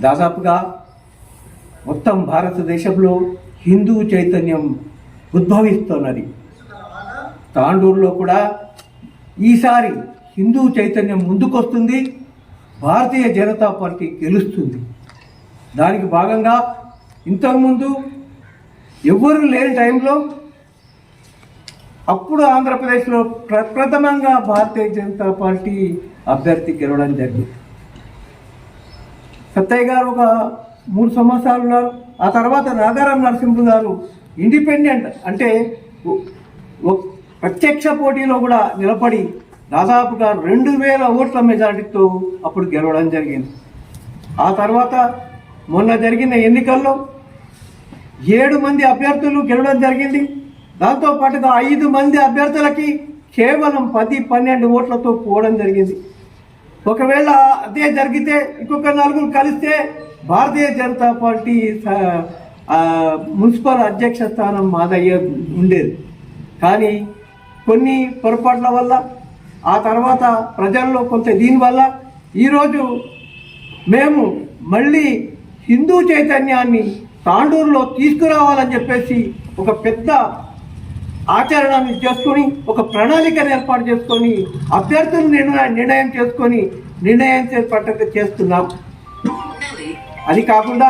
దాదాపుగా మొత్తం భారతదేశంలో హిందూ చైతన్యం ఉద్భవిస్తున్నది. తాండూరులో కూడా ఈసారి హిందూ చైతన్యం ముందుకొస్తుంది, భారతీయ జనతా పార్టీ గెలుస్తుంది. దానికి భాగంగా ఇంతకుముందు ఎవ్వరూ లేని టైంలో అప్పుడు ఆంధ్రప్రదేశ్లో ప్రప్రథమంగా భారతీయ జనతా పార్టీ అభ్యర్థి గెలవడం జరిగింది. సత్తయ్య గారు ఒక 3 సంవత్సరాలు ఉన్నారు. ఆ తర్వాత నాగారం నరసింహులు గారు ఇండిపెండెంట్ అంటే ప్రత్యక్ష పోటీలో కూడా నిలబడి దాదాపుగా 2000 ఓట్ల మెజారిటీతో అప్పుడు గెలవడం జరిగింది. ఆ తర్వాత మొన్న జరిగిన ఎన్నికల్లో 7 మంది అభ్యర్థులు గెలవడం జరిగింది. దాంతోపాటుగా 5 మంది అభ్యర్థులకి కేవలం 10-12 ఓట్లతో పోవడం జరిగింది. ఒకవేళ అదే జరిగితే ఇంకొక 4 కలిస్తే భారతీయ జనతా పార్టీ మున్సిపల్ అధ్యక్ష స్థానం మాదయ్య ఉండేది. కానీ కొన్ని పొరపాట్ల వల్ల ఆ తర్వాత ప్రజల్లో కొంత దీనివల్ల ఈరోజు మేము మళ్ళీ హిందూ చైతన్యాన్ని తాండూరులో తీసుకురావాలని చెప్పేసి ఒక పెద్ద ఆచరణని చేసుకొని ఒక ప్రణాళికను ఏర్పాటు చేసుకొని అభ్యర్థులు నిర్ణయం చేపట్టక చేస్తున్నాం. అది కాకుండా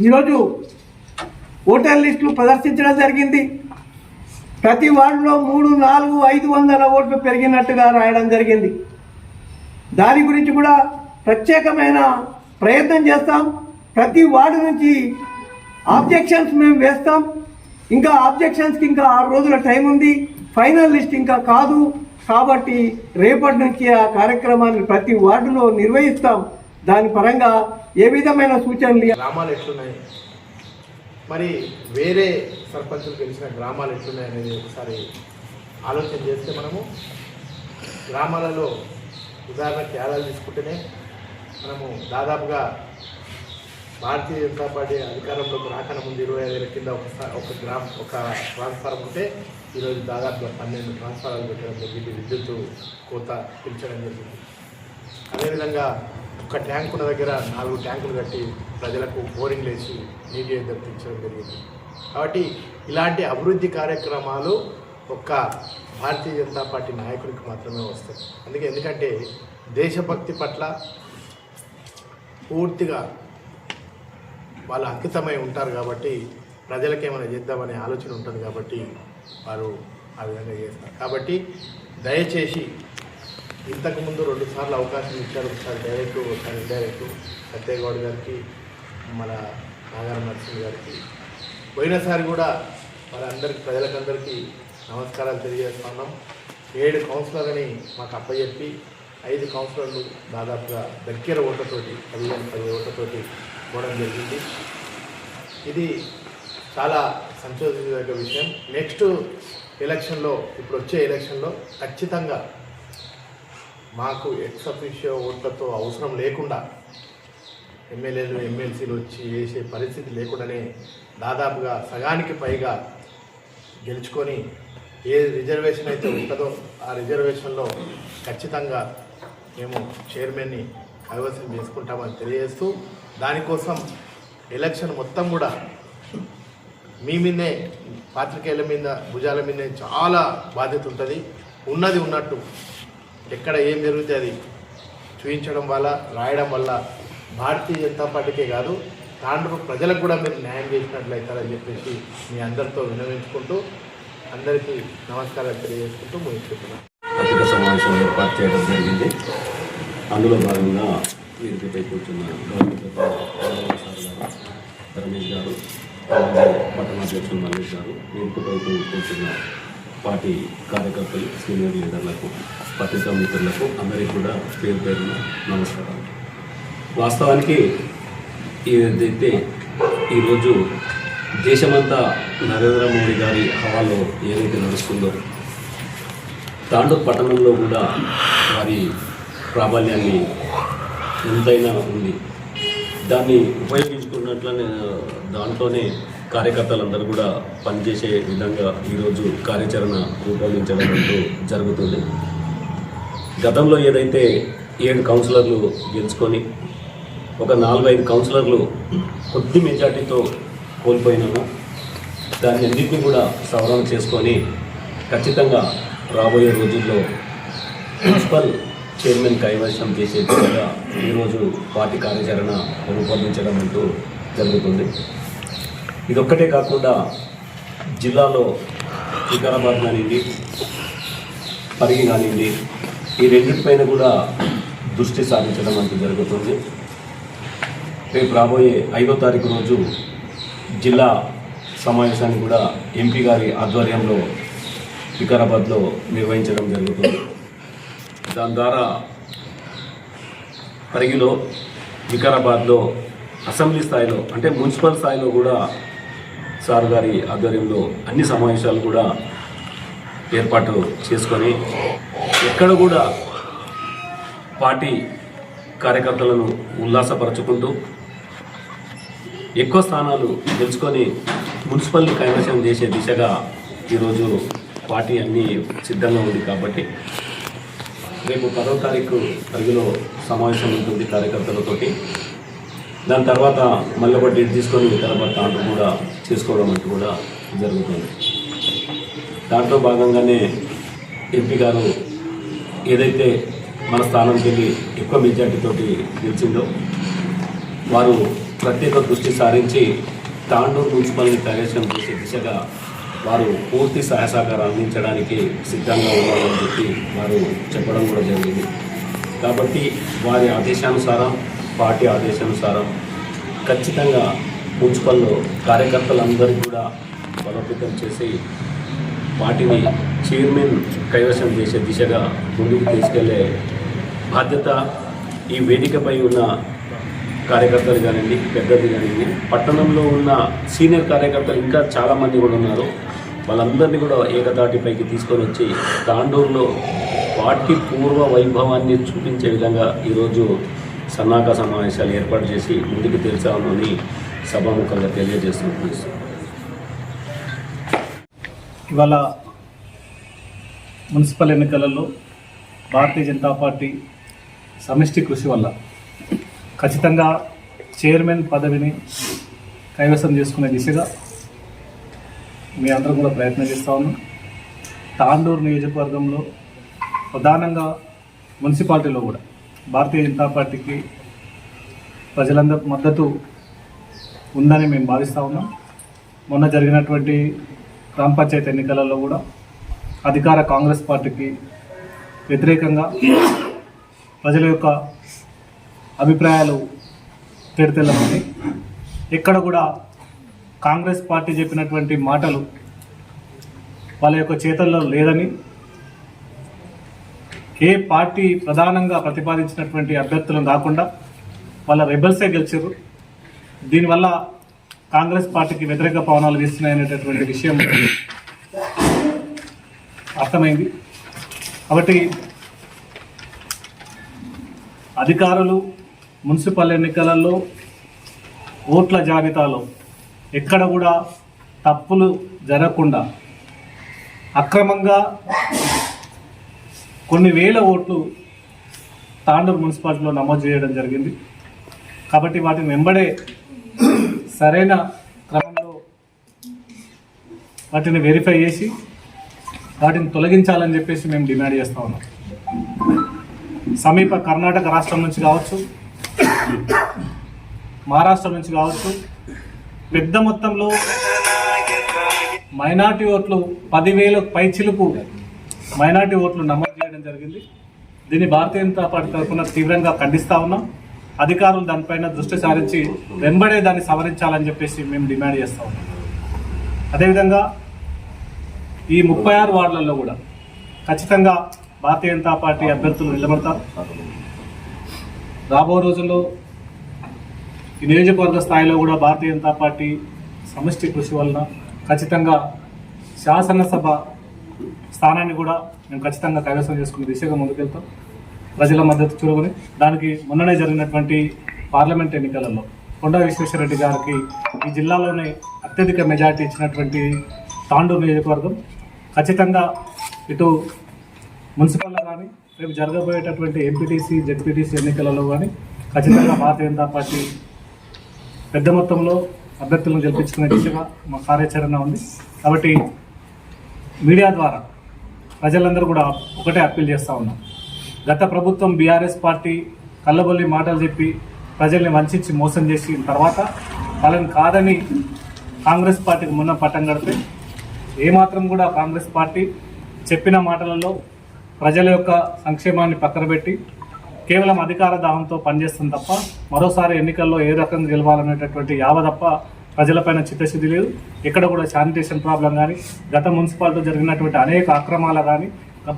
ఈరోజు ఓటర్ లిస్టులు ప్రదర్శించడం జరిగింది. ప్రతి వార్డులో 3, 4, 500 ఓట్లు పెరిగినట్టుగా రాయడం జరిగింది. దాని గురించి కూడా ప్రత్యేకమైన ప్రయత్నం చేస్తాం. ప్రతి వార్డు నుంచి ఆబ్జెక్షన్స్ మేము వేస్తాం. ఇంకా ఆబ్జెక్షన్స్కి ఇంకా 6 రోజుల టైం ఉంది. ఫైనల్ లిస్ట్ ఇంకా కాదు. కాబట్టి రేపటి నుంచి ఆ కార్యక్రమాన్ని ప్రతి వార్డులో నిర్వహిస్తాం. దాని పరంగా ఏ విధమైన సూచనలు గ్రామాలు ఎట్లున్నాయి, మరి వేరే సర్పంచులు గెలిచిన గ్రామాలు ఎట్లున్నాయి అనేది ఒకసారి ఆలోచన చేస్తే మనము గ్రామాలలో ఉదాహరణ కేరళ తీసుకుంటేనే మనము దాదాపుగా భారతీయ జనతా పార్టీ అధికారంలోకి రాకన ముందు 25,000 కింద ఒక ట్రాన్స్ఫారం ఉంటే ఈరోజు దాదాపుగా 12 ట్రాన్స్ఫారాలు పెట్టడం జరిగింది. విద్యుత్ కోత పెంచడం జరిగింది. అదేవిధంగా ఒక ట్యాంక్ ఉన్న దగ్గర 4 ట్యాంకులు కట్టి ప్రజలకు బోరింగ్ వేసి నీటి ఎదుర్తించడం జరిగింది. కాబట్టి ఇలాంటి అభివృద్ధి కార్యక్రమాలు ఒక్క భారతీయ జనతా పార్టీ నాయకుడికి మాత్రమే వస్తాయి. ఎందుకంటే దేశభక్తి పట్ల పూర్తిగా వాళ్ళు అంకితమై ఉంటారు. కాబట్టి ప్రజలకు ఏమైనా చేద్దామనే ఆలోచన ఉంటుంది. కాబట్టి వారు ఆ విధంగా చేస్తారు. కాబట్టి దయచేసి ఇంతకుముందు 2 సార్లు అవకాశం ఇచ్చారు. ఒకసారి డైరెక్ట్, ఒకసారి ఇండైరెక్ట్. సత్తయ్య గౌడ్ గారికి, మన నాగారం నరసింహ గారికి పోయినసారి కూడా వాళ్ళందరికీ ప్రజలకందరికీ నమస్కారాలు తెలియజేస్తున్నాం. 7 కౌన్సిలర్ని మాకు అప్పచెప్పి 5 కౌన్సిలర్లు దాదాపుగా దగ్గర ఓట్లతోటి 15-10 ఓట్లతోటి పోవడం జరిగింది. ఇది చాలా సంతోషించదగ్గ విషయం. నెక్స్ట్ ఎలక్షన్లో, ఇప్పుడు వచ్చే ఎలక్షన్లో ఖచ్చితంగా మాకు ఎక్స్ అఫీషియో ఓట్లతో అవసరం లేకుండా ఎమ్మెల్యేలు ఎమ్మెల్సీలు వచ్చి వేసే పరిస్థితి లేకుండానే దాదాపుగా సగానికి పైగా గెలుచుకొని ఏ రిజర్వేషన్ అయితే ఉంటుందో ఆ రిజర్వేషన్లో ఖచ్చితంగా మేము చైర్మన్ని కైవసం చేసుకుంటామని తెలియజేస్తూ, దానికోసం ఎలక్షన్ మొత్తం కూడా మీ మీదే, పాత్రికేయుల మీద, భుజాల మీదే చాలా బాధ్యత ఉంటుంది. ఉన్నది ఉన్నట్టు ఎక్కడ ఏం జరుగుతుంది అది చూపించడం వల్ల, రాయడం వల్ల భారతీయ జనతా పార్టీకే కాదు తాండూరు ప్రజలకు కూడా మీరు న్యాయం చేసినట్లయితారని చెప్పేసి మీ అందరితో విన్నవించుకుంటూ అందరికీ నమస్కారాలు తెలియజేసుకుంటూ ముగించుకుంటున్నాను. పత్రికా సమావేశం ఏర్పాటు చేయడం జరిగింది. అందులో భాగంగా వీరిపై కూర్చున్న రమేష్ గారు, పట్టణాధ్యక్షులు మల్లేష్ గారు, వీరిపై కూర్చున్న పార్టీ కార్యకర్తలు, సీనియర్ లీడర్లకు, పత్రికా మిత్రులకు అందరికీ కూడా పేరు పేరున నమస్కారాలు. వాస్తవానికి ఏదైతే ఈరోజు దేశమంతా నరేంద్ర మోడీ గారి హవాలో ఏదైతే నడుస్తుందో, తాండూరు పట్టణంలో కూడా వారి ప్రాబల్యాన్ని ఎంతైనా ఉంది. దాన్ని ఉపయోగించుకున్నట్లనే దాంట్లోనే కార్యకర్తలందరూ కూడా పనిచేసే విధంగా ఈరోజు కార్యాచరణ రూపొందించడం అంటూ జరుగుతుంది. గతంలో ఏదైతే 7 కౌన్సిలర్లు గెలుచుకొని ఒక 4-5 కౌన్సిలర్లు కొద్ది మెజార్టీతో కోల్పోయినాము. దాన్ని అన్నింటినీ కూడా సవరణ చేసుకొని ఖచ్చితంగా రాబోయే రోజుల్లో మున్సిపల్ చైర్మన్ కైవసం చేసే దిశగా ఈరోజు పార్టీ కార్యాచరణ రూపొందించడం అంటూ జరుగుతుంది. ఇదొక్కటే కాకుండా జిల్లాలో వికారాబాద్ కానివ్వండి, పరిగి కానివ్వండి, ఈ రెండింటిపైన కూడా దృష్టి సారించడం అంటూ జరుగుతుంది. రేపు రాబోయే 5వ తారీఖు రోజు జిల్లా సమావేశాన్ని కూడా ఎంపీ గారి ఆధ్వర్యంలో వికారాబాద్లో నిర్వహించడం జరుగుతుంది. దాని ద్వారా పరిగిలో, వికారాబాద్లో అసెంబ్లీ స్థాయిలో అంటే మున్సిపల్ స్థాయిలో కూడా సార్ గారి ఆధ్వర్యంలో అన్ని సమావేశాలు కూడా ఏర్పాటు చేసుకొని ఎక్కడ కూడా పార్టీ కార్యకర్తలను ఉల్లాసపరచుకుంటూ ఎక్కువ స్థానాలు గెలుచుకొని మున్సిపల్ కైవసం చేసే దిశగా ఈరోజు పార్టీ అన్నీ సిద్ధంగా ఉంది. కాబట్టి రేపు 10వ తారీఖు పరిగిలో సమావేశం ఉంటుంది కార్యకర్తలతోటి. దాని తర్వాత మళ్ళీ ఒక డేట్ తీసుకొని వికారాబాద్ తాండ్రు కూడా చేసుకోవడం అంటూ కూడా జరుగుతుంది. దాంట్లో భాగంగానే ఎంపీ గారు ఏదైతే మన స్థానంకి వెళ్ళి ఎక్కువ మెజార్టీతోటి గెలిచిందో వారు ప్రత్యేక దృష్టి సారించి తాండూరు మున్సిపల్ని కైవసం చేసే దిశగా వారు పూర్తి సహాయ సహకారం అందించడానికి సిద్ధంగా ఉన్నారని చెప్పి వారు చెప్పడం కూడా జరిగింది. కాబట్టి వారి ఆదేశానుసారం, పార్టీ ఆదేశానుసారం ఖచ్చితంగా మున్సిపల్లో కార్యకర్తలందరికీ కూడా బలోపేతం చేసి పార్టీని చైర్మన్ కైవసం చేసే దిశగా ముందుకు తీసుకెళ్లే బాధ్యత ఈ వేదికపై ఉన్న కార్యకర్తలు కానివ్వండి, పెద్దది కానివ్వండి, పట్టణంలో ఉన్న సీనియర్ కార్యకర్తలు ఇంకా చాలామంది కూడా ఉన్నారు. వాళ్ళందరినీ కూడా ఏకతాటిపైకి తీసుకొని వచ్చి తాండూరులో పార్టీ పూర్వ వైభవాన్ని చూపించే విధంగా ఈరోజు సన్నాహక సమావేశాలు ఏర్పాటు చేసి ముందుకు తెలిసామని సభాముఖంగా తెలియజేస్తున్నాను. ఇవాళ మున్సిపల్ ఎన్నికలలో భారతీయ జనతా పార్టీ సమిష్టి కృషి వల్ల ఖచ్చితంగా చైర్మన్ పదవిని కైవసం చేసుకునే దిశగా మీ అందరం కూడా ప్రయత్నం చేస్తూ ఉన్నాం. తాండూరు నియోజకవర్గంలో ప్రధానంగా మున్సిపాలిటీలో కూడా భారతీయ జనతా పార్టీకి ప్రజలందరి మద్దతు ఉందని మేము భావిస్తూ ఉన్నాం. మొన్న జరిగినటువంటి గ్రామ పంచాయతీ ఎన్నికలలో కూడా అధికార కాంగ్రెస్ పార్టీకి వ్యతిరేకంగా ప్రజల యొక్క అభిప్రాయాలు తేటతెల్లమని, ఎక్కడ కూడా కాంగ్రెస్ పార్టీ చెప్పినటువంటి మాటలు వాళ్ళ యొక్క చేతల్లో లేదని, ఏ పార్టీ ప్రధానంగా ప్రతిపాదించినటువంటి అభ్యర్థులను కాకుండా వాళ్ళ రెబల్సే గెలిచారు. దీనివల్ల కాంగ్రెస్ పార్టీకి వ్యతిరేక పవనాలు వీస్తున్నాయనేటటువంటి విషయం అర్థమైంది. కాబట్టి అధికారులు మున్సిపల్ ఎన్నికలలో ఓట్ల జాబితాలో ఎక్కడ కూడా తప్పులు జరగకుండా అక్రమంగా కొన్ని వేల ఓట్లు తాండూరు మున్సిపాలిటీలో నమోదు చేయడం జరిగింది. కాబట్టి వాటిని వెంబడే సరైన క్రమంలో వాటిని వెరిఫై చేసి వాటిని తొలగించాలని చెప్పేసి మేము డిమాండ్ చేస్తూ ఉన్నాం. సమీప కర్ణాటక రాష్ట్రం నుంచి కావచ్చు, మహారాష్ట్ర నుంచి కావచ్చు, పెద్ద మొత్తంలో మైనార్టీ ఓట్లు 10,000 పైచిలుకు మైనార్టీ ఓట్లు నమోదు చేయడం జరిగింది. దీన్ని భారతీయ జనతా పార్టీ తరఫున తీవ్రంగా ఖండిస్తూ ఉన్నాం. అధికారులు దానిపైన దృష్టి సారించి వెంబడే దాన్ని సవరించాలని చెప్పేసి మేము డిమాండ్ చేస్తూ ఉన్నాం. అదేవిధంగా ఈ 36 వార్డులలో కూడా ఖచ్చితంగా భారతీయ జనతా పార్టీ అభ్యర్థులు నిలబడతారు. రాబో రోజుల్లో ఈ నియోజకవర్గ స్థాయిలో కూడా భారతీయ జనతా పార్టీ సమిష్టి కృషి వలన ఖచ్చితంగా శాసనసభ స్థానాన్ని కూడా మేము ఖచ్చితంగా కైవసం చేసుకునే దిశగా ముందుకెళ్తాం. ప్రజల మద్దతు చూరుకుని దానికి మొన్ననే జరిగినటువంటి పార్లమెంట్ ఎన్నికలలో కొండా విశ్వేశ్వరరెడ్డి గారికి ఈ జిల్లాలోనే అత్యధిక మెజార్టీ ఇచ్చినటువంటి తాండూరు నియోజకవర్గం ఖచ్చితంగా ఇటు మున్సిపల్లో కానీ రేపు జరగబోయేటటువంటి ఎంపీటీసీ జెడ్పీటీసీ ఎన్నికలలో కానీ ఖచ్చితంగా భారతీయ జనతా పార్టీ పెద్ద మొత్తంలో అభ్యర్థులను గెలిపించుకునే దిశగా మా కార్యాచరణ ఉంది. కాబట్టి మీడియా ద్వారా ప్రజలందరూ కూడా ఒకటే అప్పీల్ చేస్తూ ఉన్నాం. గత ప్రభుత్వం బీఆర్ఎస్ పార్టీ కళ్ళబొల్లి మాటలు చెప్పి ప్రజల్ని వంచి మోసం చేసిన తర్వాత వాళ్ళని కాదని కాంగ్రెస్ పార్టీకి మొన్న పట్టం కడితే ఏమాత్రం కూడా కాంగ్రెస్ పార్టీ చెప్పిన మాటలలో ప్రజల యొక్క సంక్షేమాన్ని పక్కన పెట్టి కేవలం అధికార దాహంతో పనిచేస్తుంది తప్ప మరోసారి ఎన్నికల్లో ఏ రకంగా గెలవాలనేటటువంటి యావ తప్ప ప్రజలపైన చిత్తశుద్ధి లేదు. ఎక్కడ కూడా శానిటేషన్ ప్రాబ్లం కానీ, గత మున్సిపాలిటీ జరిగినటువంటి అనేక అక్రమాలు కానీ,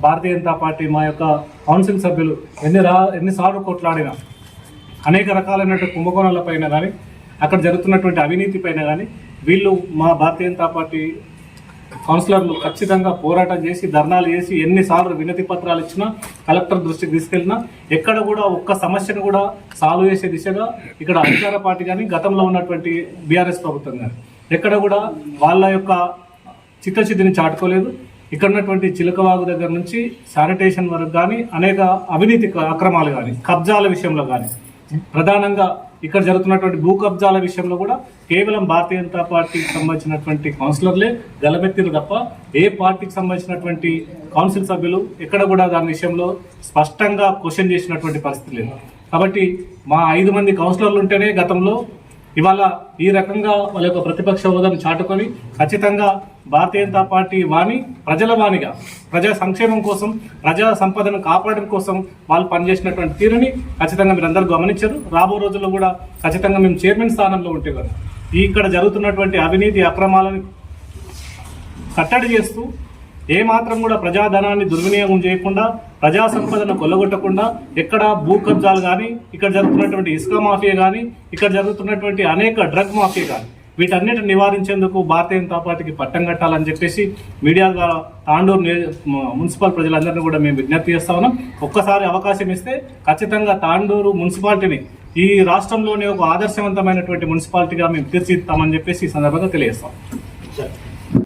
భారతీయ జనతా పార్టీ మా యొక్క కౌన్సిల్ సభ్యులు ఎన్నిసార్లు కొట్లాడినా అనేక రకాలైనటువంటి కుంభకోణాలపైన కానీ, అక్కడ జరుగుతున్నటువంటి అవినీతి పైన కానీ వీళ్ళు మా భారతీయ జనతా పార్టీ కౌన్సిలర్లు ఖచ్చితంగా పోరాటం చేసి ధర్నాలు చేసి ఎన్నిసార్లు వినతి పత్రాలు ఇచ్చినా కలెక్టర్ దృష్టికి తీసుకెళ్ళినా ఎక్కడ కూడా ఒక్క సమస్యను కూడా సాల్వ్ చేసే దిశగా ఇక్కడ అధికార పార్టీ కానీ గతంలో ఉన్నటువంటి బీఆర్ఎస్ ప్రభుత్వం కానీ ఎక్కడ కూడా వాళ్ళ యొక్క చిత్తశుద్ధిని చాటుకోలేదు. ఇక్కడ ఉన్నటువంటి చిలకవాగు దగ్గర నుంచి శానిటేషన్ వరకు కానీ అనేక అవినీతి అక్రమాలు కానీ కబ్జాల విషయంలో కానీ ప్రధానంగా ఇక్కడ జరుగుతున్నటువంటి భూ కబ్జాల విషయంలో కూడా కేవలం భారతీయ జనతా పార్టీకి సంబంధించినటువంటి కౌన్సిలర్లే గలబెత్తిరు తప్ప ఏ పార్టీకి సంబంధించినటువంటి కౌన్సిల్ సభ్యులు ఎక్కడ కూడా దాని విషయంలో స్పష్టంగా క్వశ్చన్ చేసినటువంటి పరిస్థితి లేదు. కాబట్టి మా 5 మంది కౌన్సిలర్లు ఉంటేనే గతంలో ఇవాళ ఈ రకంగా వాళ్ళ యొక్క ప్రతిపక్ష హోదాను చాటుకొని ఖచ్చితంగా భారతీయ జనతా పార్టీ వాణి ప్రజల వాణిగా ప్రజా సంక్షేమం కోసం ప్రజా సంపదను కాపాడడం కోసం వాళ్ళు పనిచేసినటువంటి తీరుని ఖచ్చితంగా మీరు అందరూ గమనించారు. రాబో రోజుల్లో కూడా ఖచ్చితంగా మేము చైర్మన్ స్థానంలో ఉంటే కదా ఇక్కడ జరుగుతున్నటువంటి అవినీతి అక్రమాలను కట్టడి చేస్తూ ఏమాత్రం కూడా ప్రజాధనాన్ని దుర్వినియోగం చేయకుండా ప్రజా సంపదను కొల్లగొట్టకుండా ఎక్కడ భూ కబ్జాలు కానీ ఇక్కడ జరుగుతున్నటువంటి ఇసుక మాఫియా కానీ ఇక్కడ జరుగుతున్నటువంటి అనేక డ్రగ్ మాఫియా కానీ వీటన్నిటిని నివారించేందుకు భారతీయ జనతా పార్టీకి పట్టం కట్టాలని చెప్పేసి మీడియా ద్వారా తాండూరు మున్సిపల్ ప్రజలందరినీ కూడా మేము విజ్ఞప్తి చేస్తా ఉన్నాం. ఒక్కసారి అవకాశం ఇస్తే ఖచ్చితంగా తాండూరు మున్సిపాలిటీని ఈ రాష్ట్రంలోనే ఒక ఆదర్శవంతమైనటువంటి మున్సిపాలిటీగా మేము తీర్చిదిద్దామని చెప్పేసి ఈ సందర్భంగా తెలియజేస్తాం.